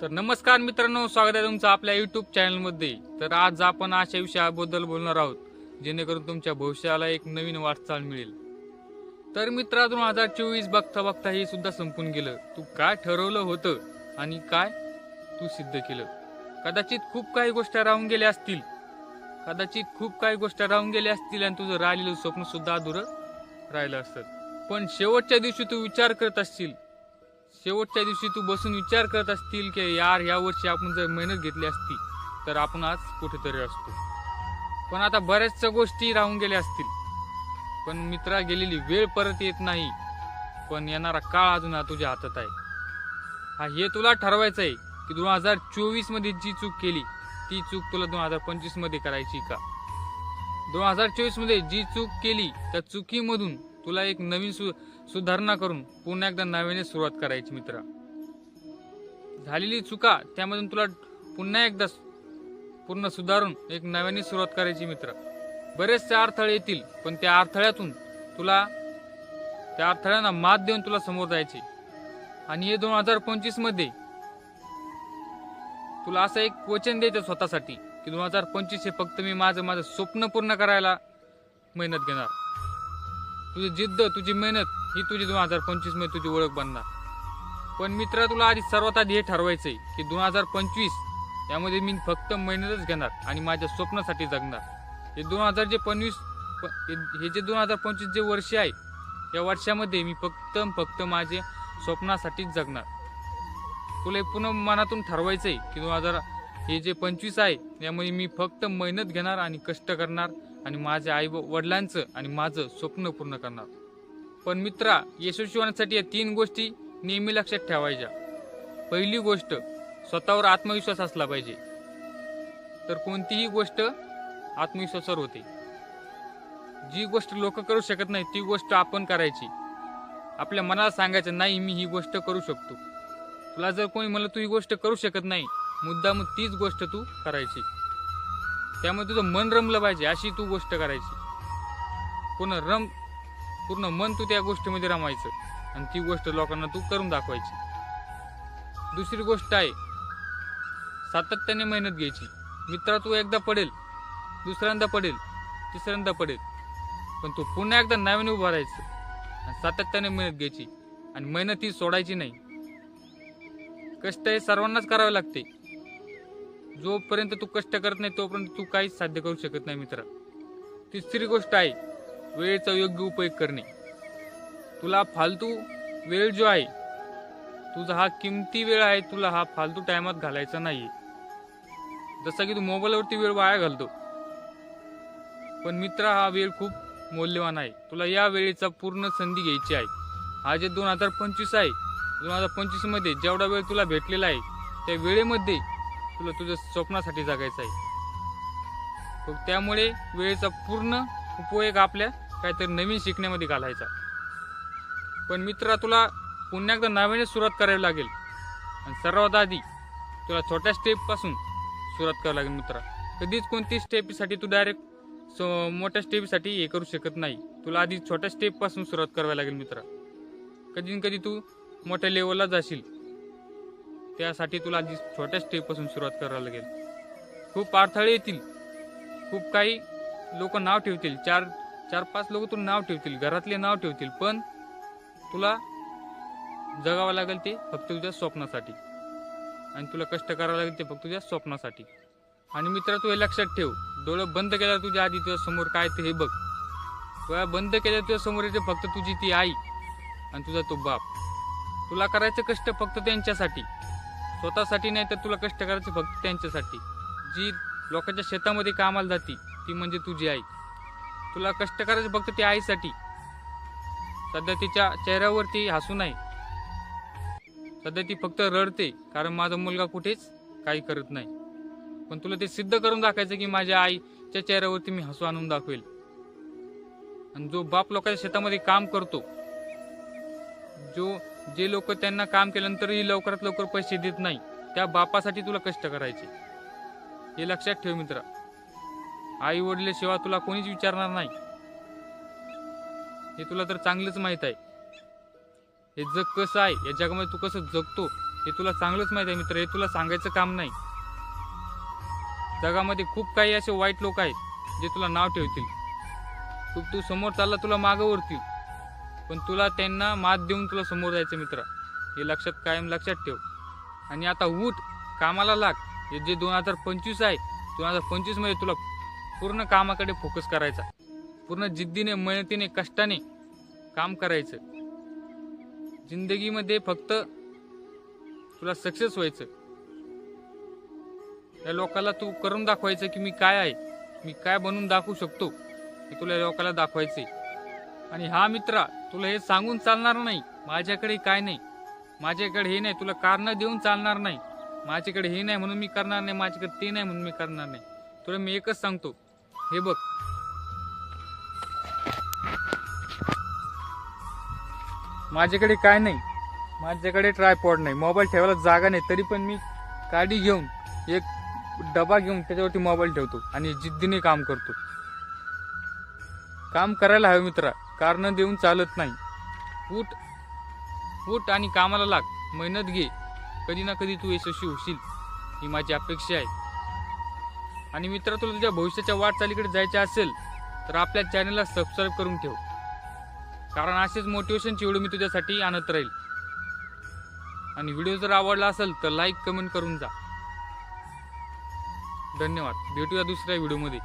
तर नमस्कार मित्रांनो, स्वागत आहे तुमचं आपल्या यूट्यूब चॅनलमध्ये। तर आज आपण अशा विषयाबद्दल बोलणार आहोत जेणेकरून तुमच्या भविष्याला एक नवीन वाटचाल मिळेल। तर मित्रा, 2024 बघता बघता हे सुद्धा संपून गेलं। तू काय ठरवलं होतं आणि काय तू सिद्ध केलं। कदाचित खूप काही गोष्टी राहून गेल्या असतील, आणि तुझं राहिलेलं स्वप्न सुद्धा अधुरं राहिलं असतं। पण शेवटच्या दिवशी तू विचार करत असशील, विचार करत असतील की यार, या वर्षी आपण जर मेहनत घेतली असती तर आपण आज कुठेतरी असतो। पण आता बऱ्याचशा गोष्टी राहून गेल्या असतील, पण मित्रा, गेलेली वेळ परत येत नाही, पण येणारा काळ अजून तुझ्या हातात आहे। हे तुला ठरवायचं आहे की 2024 मध्ये जी चूक केली ती चूक तुला 2025 मध्ये करायची का। 2024 मध्ये जी चूक केली त्या चुकीमधून तुला एक नवीन सुधारणा करून पुन्हा एकदा नव्याने सुरुवात करायची मित्रा। झालेली चुका त्यामधून तुला पुन्हा एकदा पूर्ण सुधारून एक नव्याने सुरुवात करायची मित्रा। बरेचसे अडथळे येतील, पण त्या अडथळ्यांना मात देऊन तुला समोर जायचे। आणि हे 2025 मध्ये तुला असं एक वचन द्यायचं स्वतःसाठी की 2025 हे फक्त मी माझं स्वप्न पूर्ण करायला मेहनत घेणार। तुझी जिद्द, तुझी मेहनत ही तुझी 2025 मध्ये तुझी ओळख बनणार। पण मित्रा, तुला सर्वात आधी हे ठरवायचंय की 2025 यामध्ये मी फक्त मेहनतच घेणार आणि माझ्या स्वप्नासाठी जगणार। हे 2025 जे वर्ष आहे, या वर्षामध्ये मी फक्त माझ्या स्वप्नासाठीच जगणार। तुला पुन्हा मनातून ठरवायचंय की 2025 आहे यामध्ये मी फक्त मेहनत घेणार आणि कष्ट करणार आणि माझ्या आई वडिलांचं आणि माझं स्वप्न पूर्ण करणार। पण मित्रा, यशस्वी होण्यासाठी या 3 गोष्टी नेहमी लक्षात ठेवायच्या। पहिली गोष्ट, स्वतःवर आत्मविश्वास असला पाहिजे। तर कोणतीही गोष्ट आत्मविश्वासावर होते। जी गोष्ट लोक करू शकत नाही ती गोष्ट आपण करायची। आपल्या मनाला सांगायचं, नाही मी ही गोष्ट करू शकतो। तुला जर कोणी म्हणलं तू ही गोष्ट करू शकत नाही, मुद्दाम तीच गोष्ट तू करायची। त्यामुळे तुझं मन रमलं पाहिजे अशी तू गोष्ट करायची। पूर्ण मन तू त्या गोष्टीमध्ये रमायचं आणि ती गोष्ट लोकांना तू करून दाखवायची। दुसरी गोष्ट आहे, सातत्याने मेहनत घ्यायची। मित्रा, तू एकदा पडेल, दुसऱ्यांदा पडेल, तिसऱ्यांदा पडेल, पण तू पुन्हा एकदा नव्याने उभा राहायचं आणि सातत्याने मेहनत घ्यायची। आणि मेहनत ही सोडायची नाही। कष्ट हे सर्वांनाच करावे लागते। जोपर्यंत तू कष्ट करत नाही तोपर्यंत तू काहीच साध्य करू शकत नाही मित्रा। तिसरी गोष्ट आहे, वेळेचा योग्य उपयोग करणे। तुला फालतू वेळ जो आहे, तुझा हा किमती वेळ आहे, तुला हा फालतू टाइमात घालायचा नाहीये। जसं की तू मोबाईलवरती वेळ वाया घालतो, पण मित्रा, हा वेळ खूप मौल्यवान आहे। तुला या वेळेचा पूर्ण संधी घ्यायची आहे। हा जे 2025 आहे, 2025 मध्ये जेवढा वेळ तुला भेटलेला आहे त्या वेळेमध्ये तुला तुझ्या स्वप्नासाठी जगायचं आहे। त्यामुळे वेळेचा पूर्ण उपयोग आपल्या काहीतरी नवीन शिकण्यामध्ये घालायचा। पण मित्रा, तुला पुन्हा एकदा नव्याने सुरुवात करावी लागेल आणि सर्वात आधी तुला छोट्या स्टेप पासून सुरुवात करावी लागेल मित्रा। कधीच कोणती स्टेपसाठी तू डायरेक्ट मोठ्या स्टेपसाठी हे करू शकत नाही। तुला आधी छोट्या स्टेप पासून सुरुवात करावी लागेल मित्रा। कधी तू मोठ्या लेवलला जाशील, त्यासाठी तुला आधी छोट्या स्टेप पासून सुरुवात करावी लागेल। खूप अडथळे येतील, खूप काही लोक नाव ठेवतील, 4-5 लोक तुला नाव ठेवतील, घरातले नाव ठेवतील, पण तुला जगावं लागेल ते फक्त तुझ्या स्वप्नासाठी आणि तुला कष्ट करावं लागेल ते फक्त तुझ्या स्वप्नासाठी। आणि मित्रा, तू हे लक्षात ठेव, डोळं बंद केल्यावर तुझ्या आधी तुझ्या समोर काय ते हे बघ। डोळा बंद केल्यावर तुझ्या समोर येते फक्त तुझी ती आई आणि तुझा तो बाप। तुला करायचं कष्ट फक्त त्यांच्यासाठी, स्वतःसाठी नाही, तर तुला कष्ट करायचे फक्त त्यांच्यासाठी। जी लोकांच्या शेतामध्ये कामाला जाती ती म्हणजे तुझी आई। तुला कष्ट करायचे फक्त त्या आईसाठी। सध्या तिच्या चेहऱ्यावरती हसू नाही, सध्या ती फक्त रडते, कारण माझा मुलगा कुठेच काही करत नाही। पण तुला ते सिद्ध करून दाखवायचं की माझ्या आईच्या चेहऱ्यावरती मी हसू आणून दाखवेल। आणि जो बाप लोकांच्या शेतामध्ये काम करतो, जे लोक त्यांना काम केल्यानंतरही लवकरात लवकर पैसे देत नाही, त्या बापासाठी तुला कष्ट करायचे। हे लक्षात ठेव मित्रा। आई वडिलाशिवाय तुला कोणीच विचारणार नाही, हे तुला तर चांगलंच माहित आहे। हे जग कसं आहे, या जगामध्ये तू कसं जगतो हे तुला चांगलंच माहिती आहे मित्र, हे तुला सांगायचं काम नाही. जगामध्ये खूप काही असे वाईट लोक आहेत जे तुला नाव ठेवतील. तू समोर चालला, तुला मागं ओढतील, पण तुला त्यांना मात देऊन तुला समोर जायचं मित्र. हे लक्षात कायम लक्षात ठेव. आणि आता उठ, कामाला लाग. हे जे 2025 आहे, 2025 मध्ये तुला पूर्ण कामाकडे फोकस करायचा. पूर्ण जिद्दीने, मेहनतीने, कष्टाने काम करायचं. जिंदगीमध्ये फक्त तुला सक्सेस व्हायचं. या लोकांना तू करून दाखवायचं की मी काय आहे, मी काय बनवून दाखवू शकतो, हे तुला या लोकांना दाखवायचंय. आणि हा मित्रा, तुला हे सांगून चालणार नाही माझ्याकडे काय नाही, माझ्याकडे हे नाही, तुला कारण देऊन चालणार नाही. माझ्याकडे हे नाही म्हणून मी करणार नाही, माझ्याकडे ते नाही म्हणून मी करणार नाही. तुला मी एकच सांगतो, हे बघ, माझ्याकडे काय नाही, माझ्याकडे ट्रायपॉड नाही, मोबाईल ठेवायला जागा नाही, तरी पण मी गाडी घेऊन, एक डबा घेऊन त्याच्यावरती मोबाईल ठेवतो आणि जिद्दीने काम करतो. काम करायला हवं मित्रा, कारण देऊन चालत नाही. उठ उठ आणि कामाला लाग, मेहनत घे. कधी ना कधी तू यशस्वी होशील, ही माझी अपेक्षा आहे. आणि मित्रा, तुला तुझ्या भविष्याच्या वाटचालीकडे जायचे असेल तर आपल्या चॅनलला सबस्क्राईब करून ठेव, कारण असेच मोटिवेशनचे व्हिडिओ मी तुझ्यासाठी आणत राहील. आणि व्हिडिओ जर आवडला असेल तर लाईक, कमेंट करून जा. धन्यवाद. भेटूया दुसऱ्या व्हिडिओमध्ये.